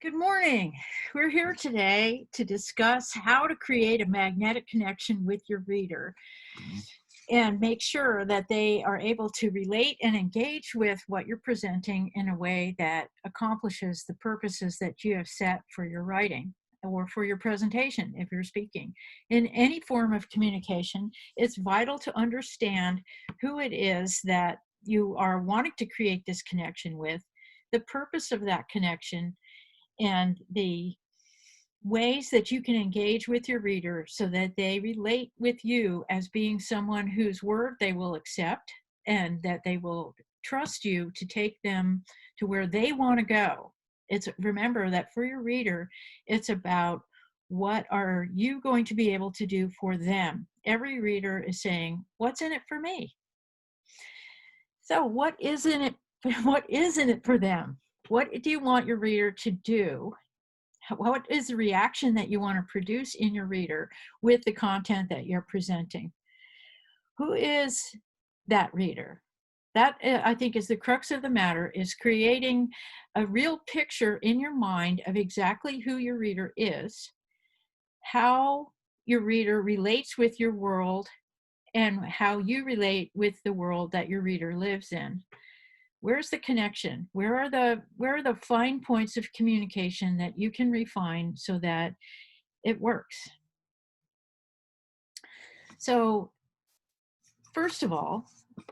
Good morning. We're here today to discuss how to create a magnetic connection with your reader and make sure that they are able to relate and engage with what you're presenting in a way that accomplishes the purposes that you have set for your writing or for your presentation if you're speaking. In any form of communication, it's vital to understand who it is that you are wanting to create this connection with, the purpose of that connection, and the ways that you can engage with your reader so that they relate with you as being someone whose word they will accept and that they will trust you to take them to where they want to go. Remember that for your reader, it's about what are you going to be able to do for them. Every reader is saying, what's in it for me? So what is in it? What is in it for them? What do you want your reader to do? What is the reaction that you want to produce in your reader with the content that you're presenting? Who is that reader? That, I think, is the crux of the matter, is creating a real picture in your mind of exactly who your reader is, how your reader relates with your world, and how you relate with the world that your reader lives in. Where's the connection? Where are the fine points of communication that you can refine so that it works? So first of all,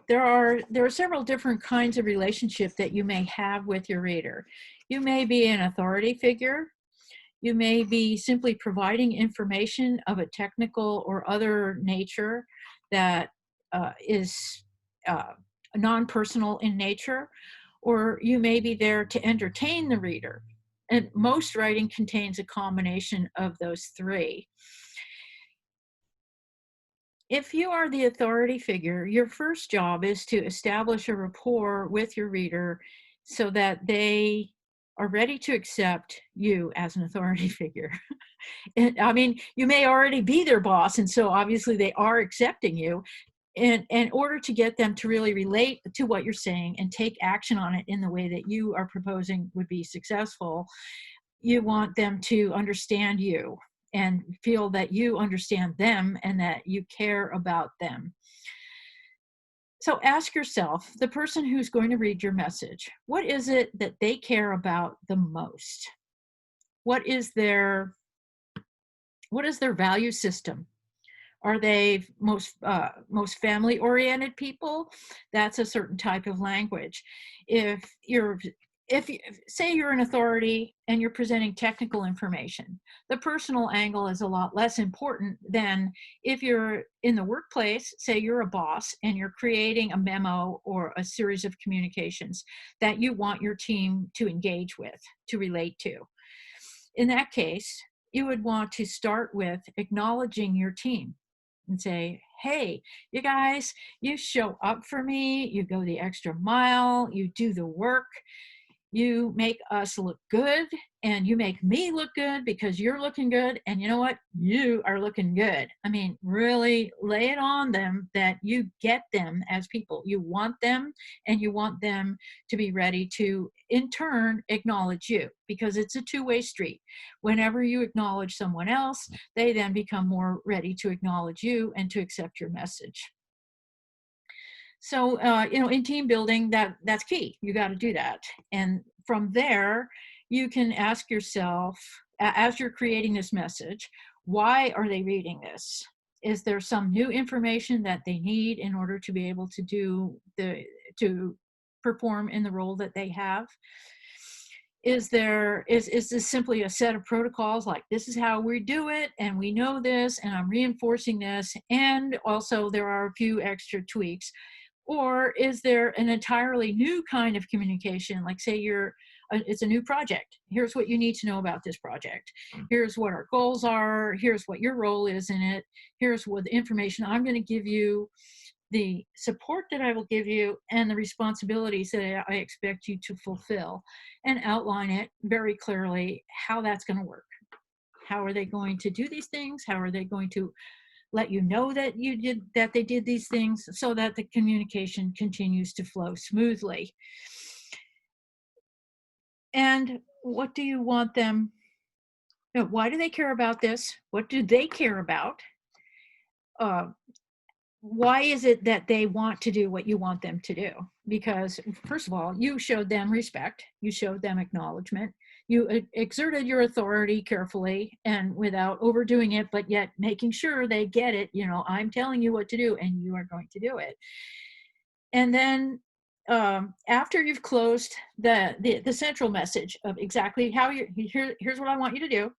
there are several different kinds of relationship that you may have with your reader. You may be an authority figure. You may be simply providing information of a technical or other nature that is non-personal in nature, or you may be there to entertain the reader. And most writing contains a combination of those three. If you are the authority figure, your first job is to establish a rapport with your reader so that they are ready to accept you as an authority figure. And, I mean, you may already be their boss, and so obviously they are accepting you. And in order to get them to really relate to what you're saying and take action on it in the way that you are proposing would be successful, you want them to understand you and feel that you understand them and that you care about them. So ask yourself, the person who's going to read your message, what is it that they care about the most? What is their value system? Are they most family-oriented people? That's a certain type of language. If say you're an authority and you're presenting technical information, the personal angle is a lot less important than if you're in the workplace, say you're a boss and you're creating a memo or a series of communications that you want your team to engage with, to relate to. In that case, you would want to start with acknowledging your team and say, hey, you guys, you show up for me, you go the extra mile, you do the work, you make us look good, and you make me look good because you're looking good, and you know what? You are looking good. I mean, really lay it on them that you get them as people. You want them, and you want them to be ready to, in turn, acknowledge you, because it's a two-way street. Whenever you acknowledge someone else, they then become more ready to acknowledge you and to accept your message. So, in team building, that's key. You got to do that. And from there, you can ask yourself, as you're creating this message, why are they reading this? Is there some new information that they need in order to be able to to perform in the role that they have? Is this simply a set of protocols, like this is how we do it and we know this and I'm reinforcing this, and also there are a few extra tweaks? Or is there an entirely new kind of communication? Like, say it's a new project. Here's what you need to know about this project. Here's what our goals are. Here's what your role is in it. Here's what the information I'm going to give you, the support that I will give you, and the responsibilities that I expect you to fulfill, and outline it very clearly how that's going to work. How are they going to do these things? How are they going to let you know that they did these things, so that the communication continues to flow smoothly? And what do you want them, why do they care about this? What do they care about? Uh, why is it that they want to do what you want them to do? Because first of all, you showed them respect, you showed them acknowledgement, you exerted your authority carefully and without overdoing it, but yet making sure they get it. I'm telling you what to do and you are going to do it. And then after you've closed the central message of exactly how here's what I want you to do,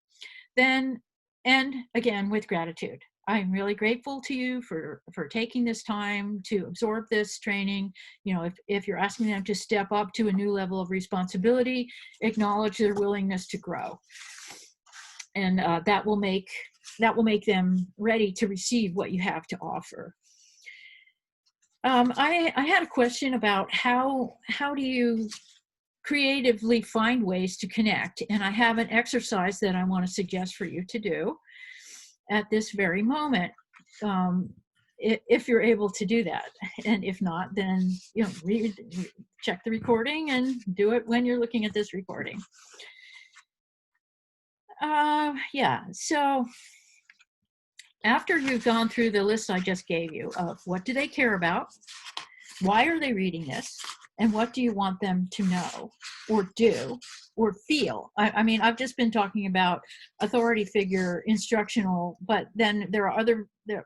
then end again with gratitude. I'm really grateful to you for taking this time to absorb this training. If you're asking them to step up to a new level of responsibility, acknowledge their willingness to grow. And that will make them ready to receive what you have to offer. I had a question about how do you creatively find ways to connect, and I have an exercise that I want to suggest for you to do at this very moment, if you're able to do that. And if not, then check the recording and do it when you're looking at this recording. So after you've gone through the list I just gave you of what do they care about, why are they reading this, and what do you want them to know or do or feel? I mean, I've just been talking about authority figure, instructional, but then there are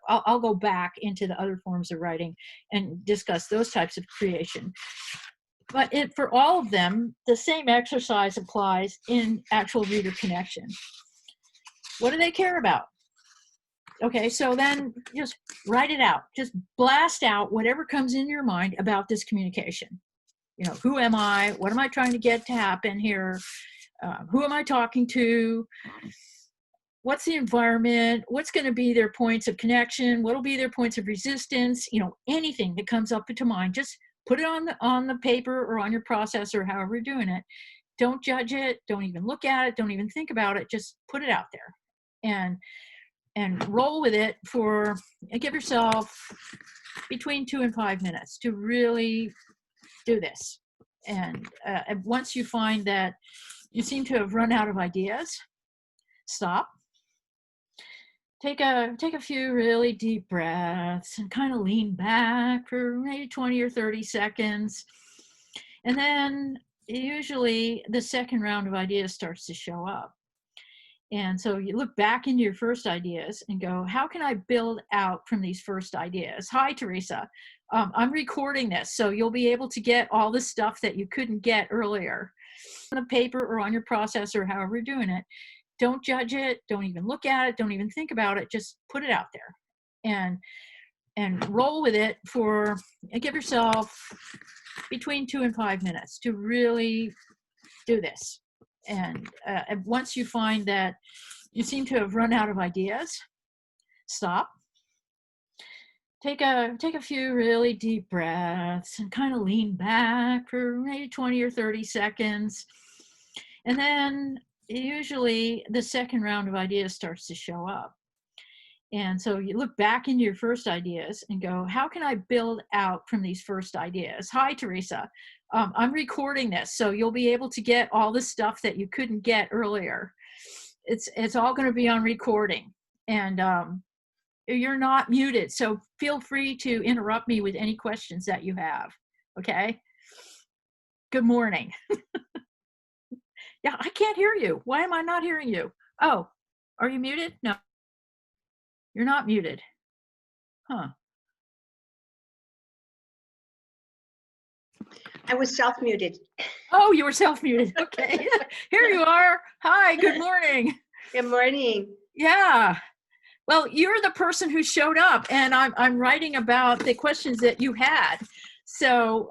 I'll go back into the other forms of writing and discuss those types of creation. But for all of them, the same exercise applies in actual reader connection. What do they care about? Okay, so then just write it out. Just blast out whatever comes in your mind about this communication. Who am I? What am I trying to get to happen here? Who am I talking to? What's the environment? What's going to be their points of connection? What will be their points of resistance? Anything that comes up into mind, just put it on the paper or on your processor, however you're doing it. Don't judge it. Don't even look at it. Don't even think about it. Just put it out there and roll with it give yourself between 2 and 5 minutes to really do this. And once you find that you seem to have run out of ideas, stop. Take a few really deep breaths and kind of lean back for maybe 20 or 30 seconds. And then usually the second round of ideas starts to show up. And so you look back into your first ideas and go, how can I build out from these first ideas? Hi, Teresa. I'm recording this, so you'll be able to get all the stuff that you couldn't get earlier on the paper or on your processor, however you're doing it. Don't judge it. Don't even look at it. Don't even think about it. Just put it out there and roll with it give yourself between 2 and 5 minutes to really do this. And once you find that you seem to have run out of ideas, stop. Take a few really deep breaths and kind of lean back for maybe 20 or 30 seconds. And then usually the second round of ideas starts to show up. And so you look back into your first ideas and go, how can I build out from these first ideas? Hi, Teresa. I'm recording this, so you'll be able to get all the stuff that you couldn't get earlier. It's all going to be on recording. And you're not muted, so feel free to interrupt me with any questions that you have. Okay? Good morning. Yeah, I can't hear you. Why am I not hearing you? Oh, are you muted? No. You're not muted. Huh. I was self-muted. Oh, you were self-muted. Okay. Here you are. Hi, good morning. Good morning. Yeah. Well, you're the person who showed up, and I'm writing about the questions that you had. So,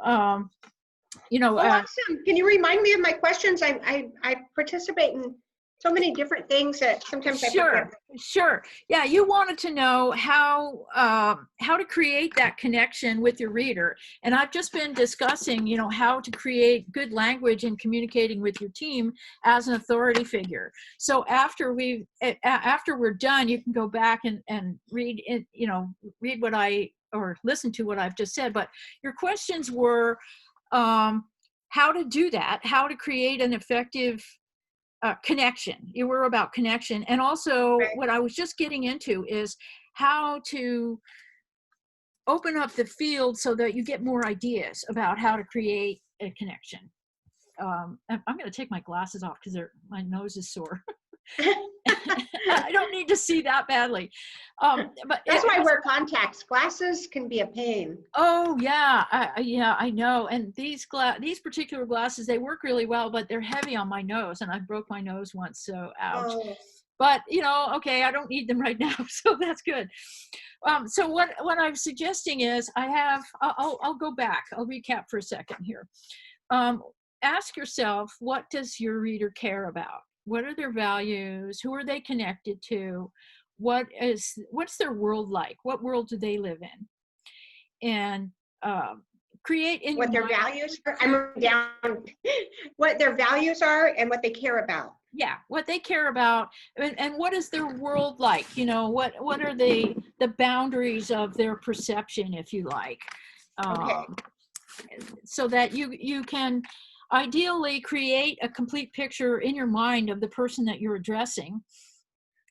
Oh, awesome. Can you remind me of my questions? I participate in so many different things that sometimes I forget. Sure. Yeah, you wanted to know how to create that connection with your reader, and I've just been discussing, how to create good language in communicating with your team as an authority figure. So after we're done, you can go back and read it, read or listen to what I've just said. But your questions were, how to do that, how to create an effective connection. You were about connection. And also Right. what I was just getting into is how to open up the field so that you get more ideas about how to create a connection. I'm going to take my glasses off because my nose is sore. I don't need to see that badly. But That's why I wear contacts. Glasses can be a pain. oh yeah, yeah, I know. And these particular glasses, they work really well, but they're heavy on my nose, and I broke my nose once, so ouch. Oh, But okay, I don't need them right now, so that's good. So what I'm suggesting is I'll go back. I'll recap for a second here. Ask yourself, what does your reader care about? What are their values? Who are they connected to? What's their world like? What world do they live in? And create in your what their mind. values are. I'm writing down what their values are and what they care about. Yeah, what they care about, and what is their world like? What are the boundaries of their perception, if you like, Okay. so that you can ideally create a complete picture in your mind of the person that you're addressing,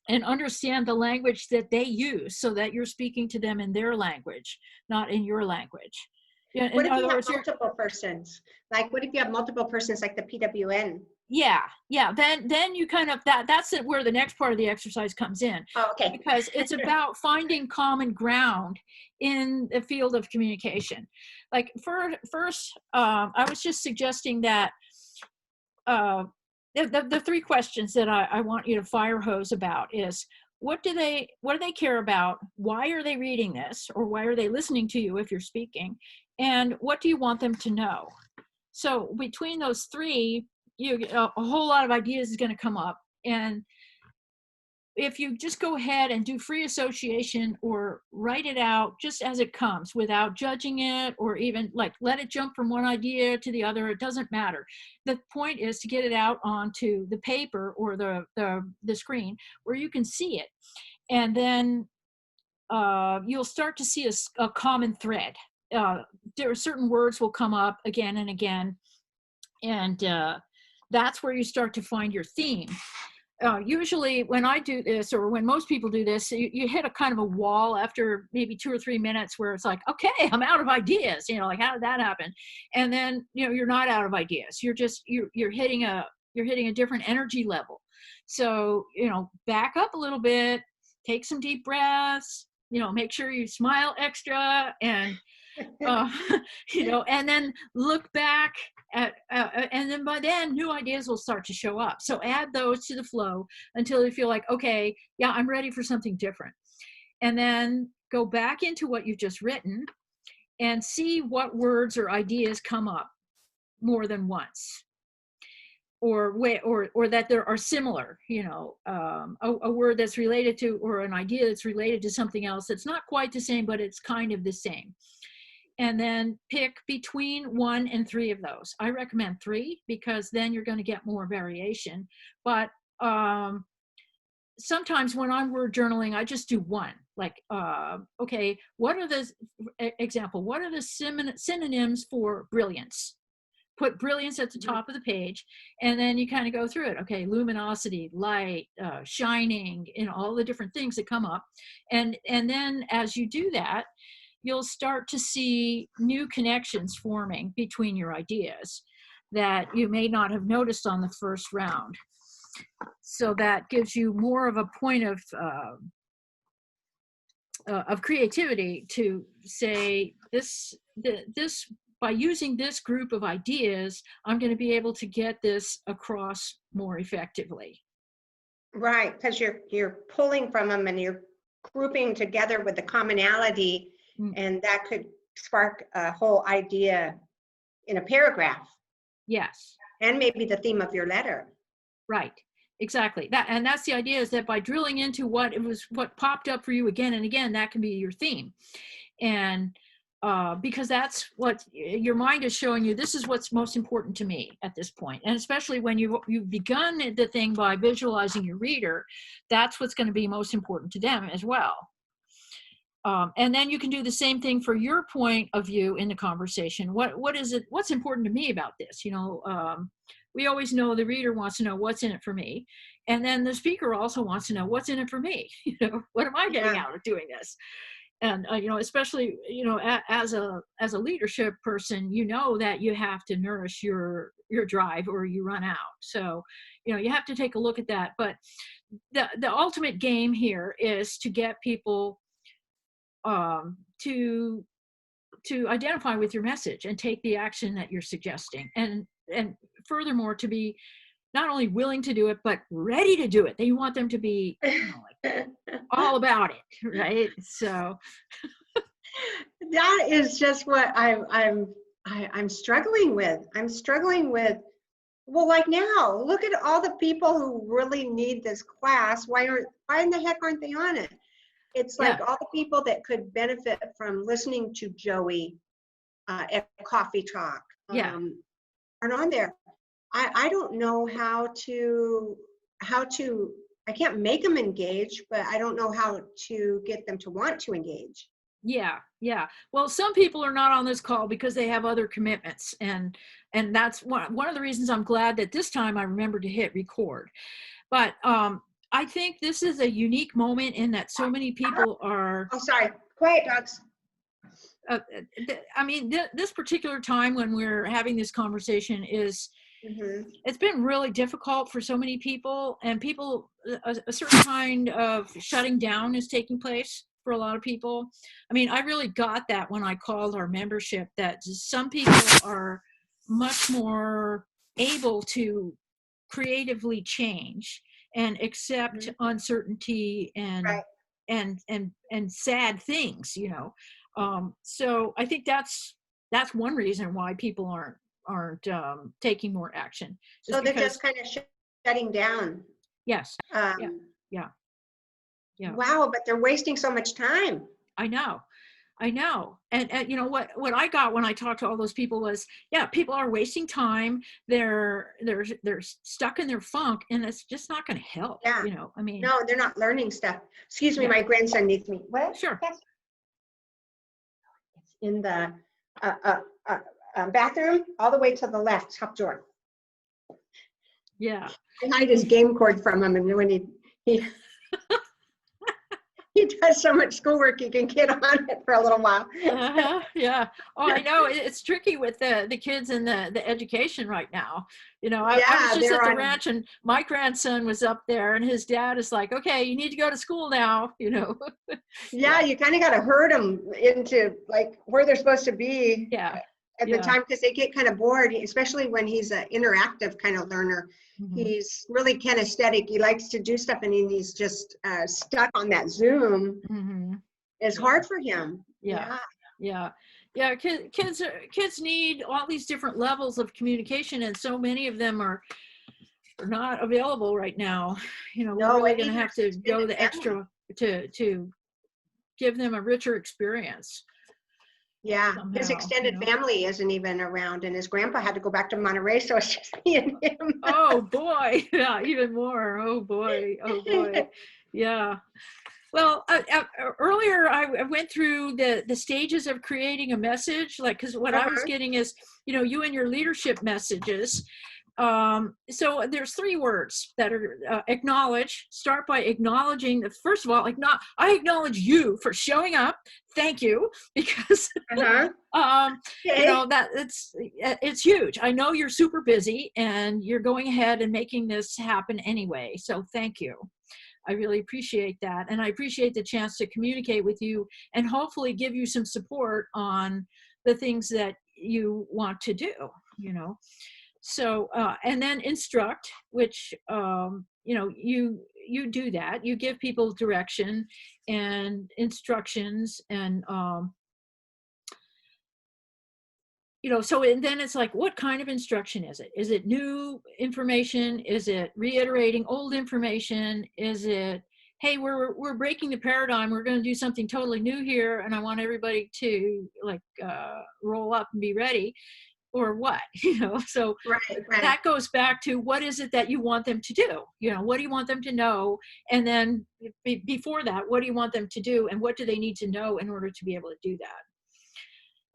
and understand the language that they use, so that you're speaking to them in their language, not in your language. Yeah, What in if you other have words, multiple persons? Like, what if you have multiple persons, like the PWN? yeah, then you kind of that's where the next part of the exercise comes in, Oh, okay. because it's about finding common ground in the field of communication. Like first, I was just suggesting that the three questions that I want you to fire hose about is, what do they care about? Why are they reading this, or why are they listening to you if you're speaking? And what do you want them to know? So between those three, a whole lot of ideas is going to come up. And if you just go ahead and do free association, or write it out just as it comes without judging it, or even like let it jump from one idea to the other, it doesn't matter. The point is to get it out onto the paper or the screen where you can see it. And then you'll start to see a common thread. There are certain words will come up again and again, and that's where you start to find your theme. Usually when I do this, or when most people do this, you hit a kind of a wall after maybe 2 or 3 minutes, where it's like, okay, I'm out of ideas, like, how did that happen? And then you're not out of ideas, you're hitting a different energy level. So back up a little bit, take some deep breaths, make sure you smile extra, and and then look back at, and then by then new ideas will start to show up. So add those to the flow until you feel like, okay, yeah, I'm ready for something different. And then go back into what you've just written and see what words or ideas come up more than once, or that there are similar, a word that's related to, or an idea that's related to something else that's not quite the same, but it's kind of the same. And then pick between 1 and 3 of those. I recommend 3, because then you're going to get more variation. But sometimes when I'm word journaling, I just do 1. Like, okay, what are the synonyms for brilliance? Put brilliance at the top of the page, and then you kind of go through it. Okay, luminosity, light, shining, all the different things that come up. And then as you do that, you'll start to see new connections forming between your ideas that you may not have noticed on the first round. So that gives you more of a point of creativity to say, this by using this group of ideas, I'm going to be able to get this across more effectively. Right, because you're pulling from them and you're grouping together with the commonality. And that could spark a whole idea in a paragraph. Yes. And maybe the theme of your letter. Right. Exactly. That's the idea, is that by drilling into what popped up for you again and again, that can be your theme. And because that's what your mind is showing you, this is what's most important to me at this point. And especially when you've begun the thing by visualizing your reader, that's what's going to be most important to them as well. And then you can do the same thing for your point of view in the conversation. What is it? What's important to me about this? We always know the reader wants to know what's in it for me, and then the speaker also wants to know what's in it for me. What am I getting Yeah. out of doing this? And especially as a leadership person, that you have to nourish your drive or you run out. So you have to take a look at that. But the ultimate game here is to get people to identify with your message and take the action that you're suggesting, and furthermore to be not only willing to do it but ready to do it. They want them to be like all about it, right? So that is just what I'm struggling with. I'm struggling with, well, like now, look at all the people who really need this class. Why in the heck aren't they on it? It's like yeah, all the people that could benefit from listening to Joey at Coffee Talk yeah, aren't on there. I don't know how to, I can't make them engage, but I don't know how to get them to want to engage. yeah. Well, some people are not on this call because they have other commitments, and that's one of the reasons I'm glad that this time I remembered to hit record. But I think this is a unique moment in that so many people are Oh, sorry. Quiet, dogs. this particular time when we're having this conversation Mm-hmm. it's been really difficult for so many people, and people, a certain kind of shutting down is taking place for a lot of people. I mean, I really got that when I called our membership, that some people are much more able to creatively change and accept Mm-hmm. uncertainty and Right. and sad things. So I think that's one reason why people aren't taking more action, is So they're because just kind of shutting down. yes, yeah, Um, yeah, yeah, wow, but they're wasting so much time. I know. And what I got when I talked to all those people was, yeah, people are wasting time. They're stuck in their funk, and it's just not going to help. Yeah. I mean, No, they're not learning stuff. Excuse me, yeah, my grandson needs me. What? sure, Yes. It's in the uh, uh, bathroom, all the way to the left, top drawer. yeah. I hide his game cord from him, and when he he does so much schoolwork, he can get on it for a little while. Yeah. Oh, I know. It's tricky with the kids and the education right now. I was Yeah, just they're at the on. ranch, and my grandson was up there, and his dad is like, okay, you need to go to school now. Yeah, Yeah, you kind of got to herd them into like where they're supposed to be yeah, at the yeah. time, because they get kind of bored, especially when he's an interactive kind of learner. Hmm. He's really kinesthetic. He likes to do stuff, and he's just stuck on that Zoom. Hmm. It's Yeah, hard for him. yeah, Yeah. yeah, yeah. Kids need all these different levels of communication, and so many of them are not available right now. We're No, really and going to neither have is to go extended the family. extra to give them a richer experience Yeah, his extended somehow. family isn't even around, and his grandpa had to go back to Monterey, so it's just me and him. Oh boy, yeah, even more. Oh boy, oh boy, yeah. Well, earlier I went through the stages of creating a message, like, because what I was Uh-huh. getting is, you and your leadership messages. So there's three words that are acknowledge. Start by acknowledging the first of all, I acknowledge you for showing up. Thank you, because Uh-huh. Okay. that it's huge. I know you're super busy and you're going ahead and making this happen anyway. So thank you. I really appreciate that. And I appreciate the chance to communicate with you and hopefully give you some support on the things that you want to do, you know. So, and then instruct, which, you do that. You give people direction and instructions, and, so and then it's like, what kind of instruction is it? Is it new information? Is it reiterating old information? Is it, hey, we're breaking the paradigm, we're going to do something totally new here, and I want everybody to like roll up and be ready? or what? So Right. that goes back to, what is it that you want them to do? What do you want them to know? And then before that, what do you want them to do? And what do they need to know in order to be able to do that?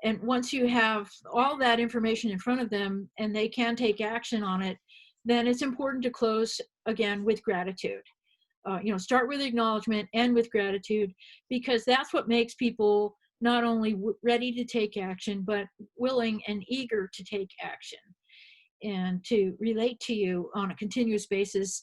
And once you have all that information in front of them and they can take action on it, then it's important to close again with gratitude. Start with acknowledgement, end with gratitude, because that's what makes people not only ready to take action, but willing and eager to take action and to relate to you on a continuous basis.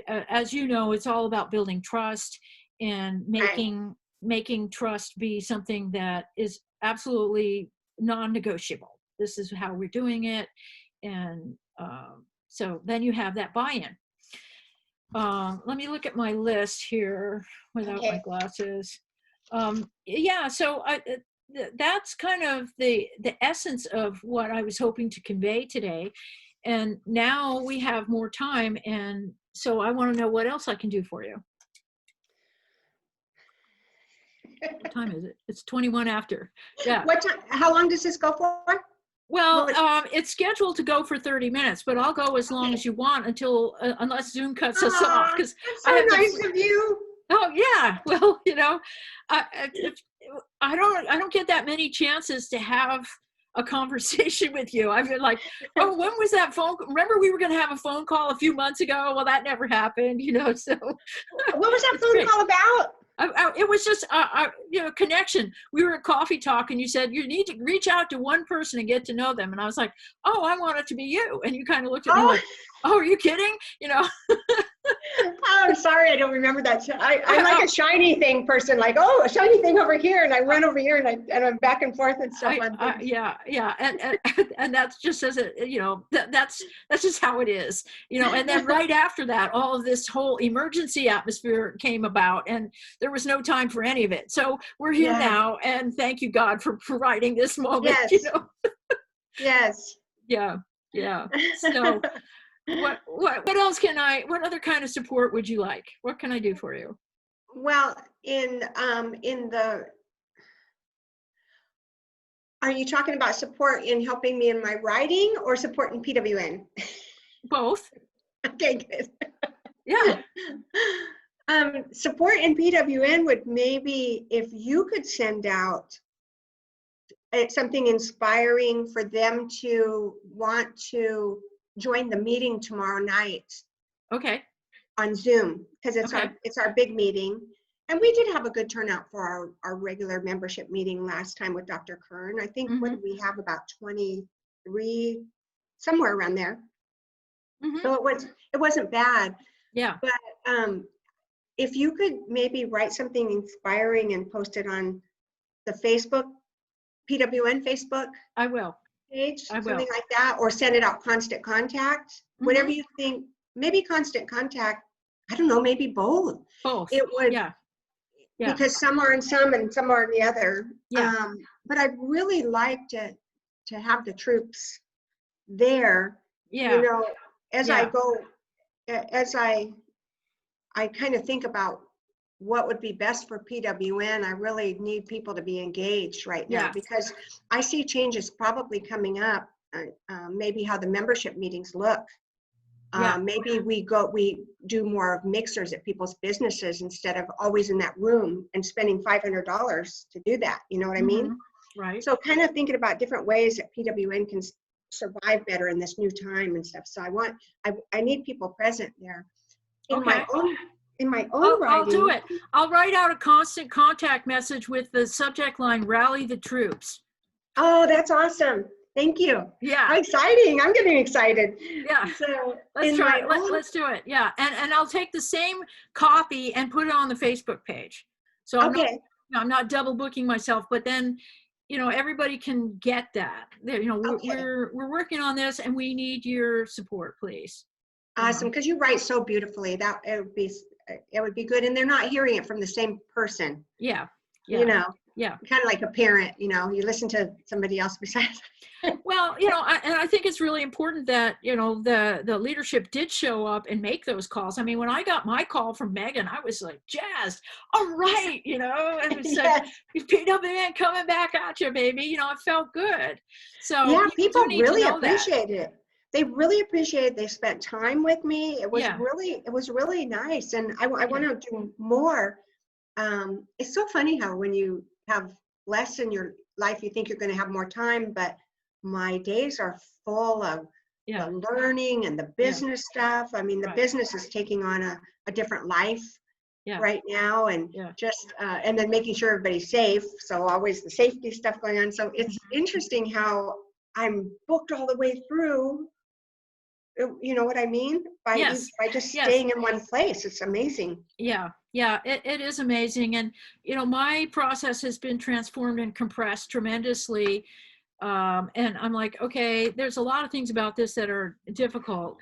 As you know, it's all about building trust and making trust be something that is absolutely non-negotiable. This is how we're doing it. And so then you have that buy-in. Let me look at my list here without my glasses. So that's kind of the essence of what I was hoping to convey today. And now we have more time, and so I want to know what else I can do for you. What time is it? It's 21 after. Yeah. What time? How long does this go for? Well, it's scheduled to go for 30 minutes, but I'll go as long as you want until, unless Zoom cuts us off. Because that's so nice of you. Oh yeah, well, I don't get that many chances to have a conversation with you. I've been like, oh, when was that phone? Remember we were going to have a phone call a few months ago? Well, that never happened, So what was that phone call about? It was just connection. We were at Coffee Talk, and you said you need to reach out to one person and get to know them. And I was like, oh, I want it to be you. And you kind of looked at me like, oh, are you kidding? Oh, I'm sorry, I don't remember that. I'm like a shiny thing person, like, oh, a shiny thing over here, and I run over here, and I'm back and forth and stuff. Yeah, and that's just as that's just how it is, And then right after that, all of this whole emergency atmosphere came about, and there was no time for any of it. So we're here now, and thank you, God, for providing this moment. Yes. Yeah. So. What else what other kind of support would you like? What can I do for you? Well, are you talking about support in helping me in my writing or support in PWN? Both. Okay, good. Yeah. Support in PWN would maybe, if you could send out something inspiring for them to want to join the meeting tomorrow night. Okay. On Zoom, because it's our big meeting. And we did have a good turnout for our regular membership meeting last time with Dr. Kern. I think what did we have, about 23, somewhere around there. So it wasn't bad. Yeah. But if you could maybe write something inspiring and post it on the Facebook, PWN Facebook. I will. Page, something like that, or send it out Constant Contact, whatever you think. Maybe Constant Contact, I don't know, maybe both. It would, because some are in some and some are in the other. But I'd really like to have the troops there, as I go, as I kind of think about what would be best for PWN. I really need people to be engaged right now, because I see changes probably coming up. Maybe how the membership meetings look. Maybe we do more of mixers at people's businesses instead of always in that room and spending $500 to do that. You know what I mean? Right. So kind of thinking about different ways that PWN can survive better in this new time and stuff. So I need people present there. In my own writing. I'll do it. I'll write out a Constant Contact message with the subject line, Rally the Troops. Oh, that's awesome. Thank you. Yeah. How exciting. I'm getting excited. Yeah. So let's try it. Let's do it. Yeah. And I'll take the same copy and put it on the Facebook page. So I'm not double booking myself, but then, everybody can get that. We're working on this, and we need your support, please. Awesome. Because you write so beautifully. It would be good. And they're not hearing it from the same person. Yeah. You know. Yeah. kind of like a parent, you know, you listen to somebody else besides. Well, you know, and I think it's really important that, you know, the leadership did show up and make those calls. I mean, when I got my call from Megan, I was like jazzed. All right, you know, and it said, Yes. PWN coming back at you, baby. You know, it felt good. So Yeah, people do people need to really know that. appreciate it. They really appreciate it. They spent time with me. Yeah, It was really nice. And I yeah, want to do more. It's so funny how when you have less in your life, you think you're going to have more time, but my days are full of yeah, the learning and the yeah, business stuff. I mean, the right. business is taking on a different life Yeah, right now, and yeah. just and then making sure everybody's safe. So always the safety stuff going on. So it's interesting how I'm booked all the way through. You know what I mean? Yes, By just yes. staying in one place. It's amazing. Yeah, yeah, it is amazing. And, you know, my process has been transformed and compressed tremendously. And I'm like, okay, there's a lot of things about this that are difficult,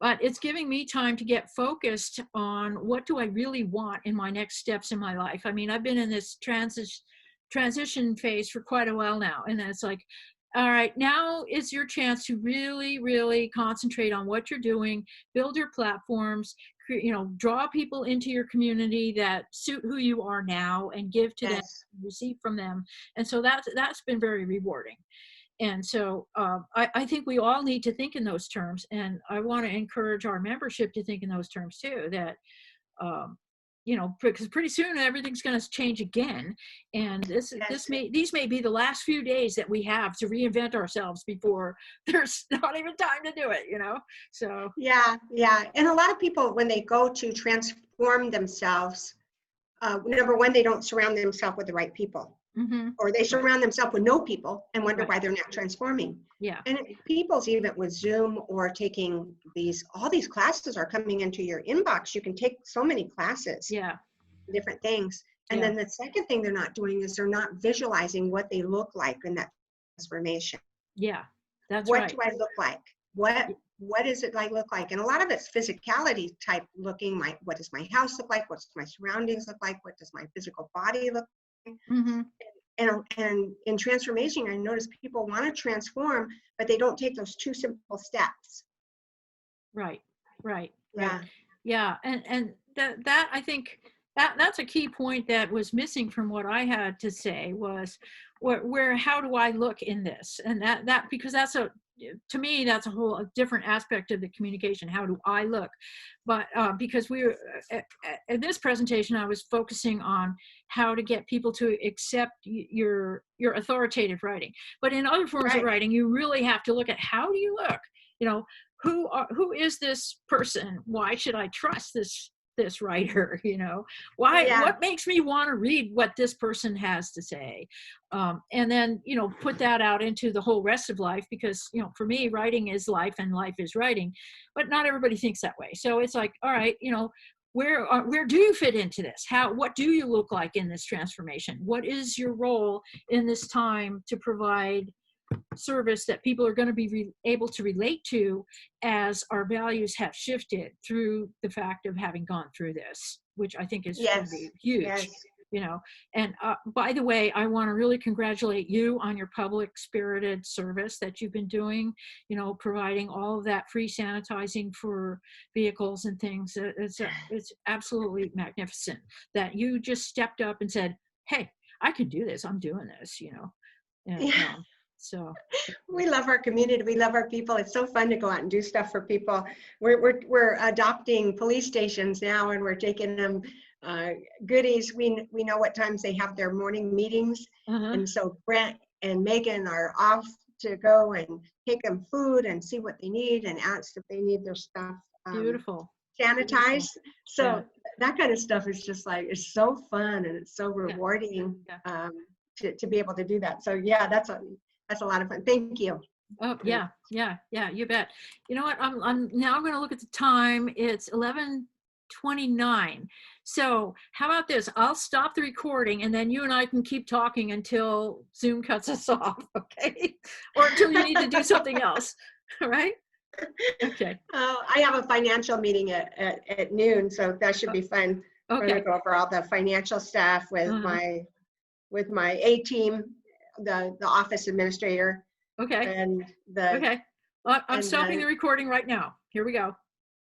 but it's giving me time to get focused on what do I really want in my next steps in my life. I mean, I've been in this transition phase for quite a while now. And it's like, all right, now is your chance to really, really concentrate on what you're doing, build your platforms, you know, draw people into your community that suit who you are now and give to them, Yes. receive from them. And so that's been very rewarding. And so I think we all need to think in those terms. And I want to encourage our membership to think in those terms too, that, um, you know, because pretty soon everything's going to change again. And Yes. these may be the last few days that we have to reinvent ourselves before there's not even time to do it, you know? So, Yeah, yeah. And a lot of people, when they go to transform themselves, number one, they don't surround themselves with the right people, mhm, or they right, surround themselves with no people and wonder right. why they're not transforming. Yeah, And people's even with Zoom or taking all these classes are coming into your inbox. You can take so many classes, yeah, different things. And yeah, then the second thing they're not doing is they're not visualizing what they look like in that transformation. yeah. That's What right. do I look like? What does it like look like? And a lot of it's physicality type looking. What does my house look like? What's my surroundings look like? What does my physical body look like? Hmm. And in transformation, I notice people want to transform, but they don't take those two simple steps. Right, right, right. Yeah. Yeah, and that I think that's a key point that was missing from what I had to say was where how do I look in this? And that because that's a to me that's a whole a different aspect of the communication. How do I look? But because we were at this presentation, I was focusing on how to get people to accept your authoritative writing. But in other forms of Right. writing, you really have to look at how do you look? You know, who is this person? Why should I trust this writer? You know, why Yeah. what makes me want to read what this person has to say? And then, you know, put that out into the whole rest of life, because, you know, for me, writing is life and life is writing, but not everybody thinks that way. So it's like, all right, you know, where do you fit into this? What do you look like in this transformation? What is your role in this time to provide service that people are going to be able to relate to as our values have shifted through the fact of having gone through this, which I think is going to Yes. be huge, Yes. you know. And by the way, I want to really congratulate you on your public spirited service that you've been doing, you know, providing all of that free sanitizing for vehicles and things. It's absolutely magnificent that you just stepped up and said, hey, I can do this, I'm doing this, you know. And Yeah. so We love our community. We love our people. It's so fun to go out and do stuff for people. We're adopting police stations now, and we're taking them uh, goodies. We know what times they have their morning meetings, uh-huh. and so Brent and Megan are off to go and take them food and see what they need and ask if they need their stuff Beautiful. Beautiful. sanitized. Yeah. So that kind of stuff is just like, it's so fun and it's so Yeah. rewarding Yeah. to be able to do that. So yeah, that's a lot of fun. Thank you. Oh, yeah. Yeah. Yeah. You bet. You know what? I'm now going to look at the time. It's 11:29. So how about this? I'll stop the recording and then you and I can keep talking until Zoom cuts us off. Okay. Or until you need to do something else. All right. Okay. I have a financial meeting at noon, so that should be fun. We're going to Okay. go over all the financial stuff with Uh-huh. with my A team, the office administrator Okay. and the, Okay. I'm and stopping the the, recording right now. Here we go.